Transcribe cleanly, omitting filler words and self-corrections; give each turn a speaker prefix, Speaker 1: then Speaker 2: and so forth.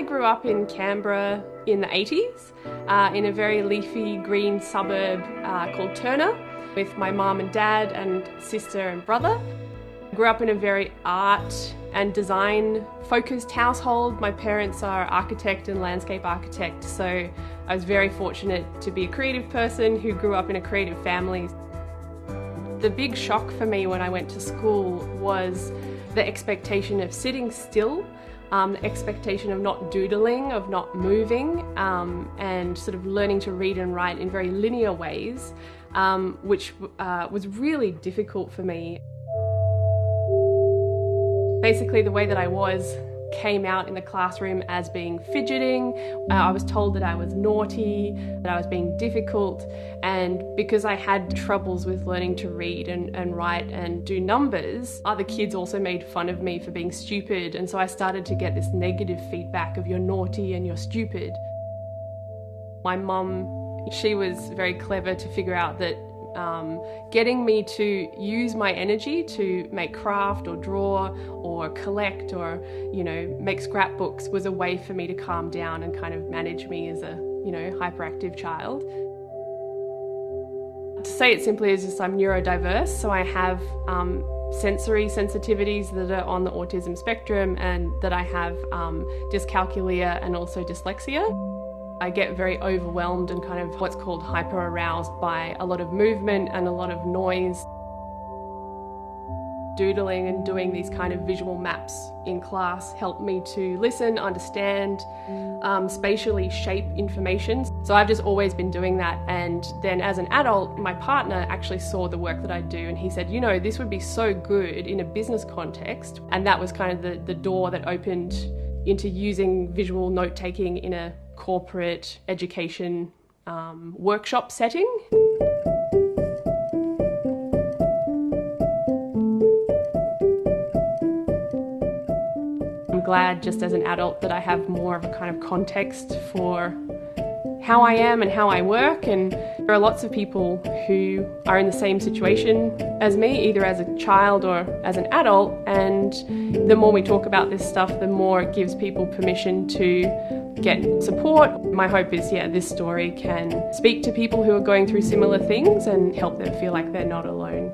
Speaker 1: I grew up in Canberra in the 80s, in a very leafy green suburb called Turner, with my mum and dad and sister and brother. I grew up in a very art and design focused household. My parents are architect and landscape architect, so I was very fortunate to be a creative person who grew up in a creative family. The big shock for me when I went to school was the expectation of sitting still, the expectation of not doodling, of not moving, and sort of learning to read and write in very linear ways, which was really difficult for me. Basically, the way that I was came out in the classroom as being fidgeting. I was told that I was naughty, that I was being difficult, and because I had troubles with learning to read and write and do numbers, other kids also made fun of me for being stupid, and so I started to get this negative feedback of you're naughty and you're stupid. My mum, she was very clever to figure out that getting me to use my energy to make craft or draw or collect or, make scrapbooks was a way for me to calm down and kind of manage me as a, hyperactive child. To say it simply is just I'm neurodiverse, so I have sensory sensitivities that are on the autism spectrum, and that I have dyscalculia and also dyslexia. I get very overwhelmed and kind of what's called hyper-aroused by a lot of movement and a lot of noise. Doodling and doing these kind of visual maps in class help me to listen, understand, spatially shape information. So I've just always been doing that, and then as an adult, my partner actually saw the work that I do and he said, this would be so good in a business context, and that was kind of the door that opened into using visual note-taking in a corporate education workshop setting. I'm glad just as an adult that I have more of a kind of context for how I am and how I work, and there are lots of people who are in the same situation as me, either as a child or as an adult, and the more we talk about this stuff, the more it gives people permission to get support. My hope is, this story can speak to people who are going through similar things and help them feel like they're not alone.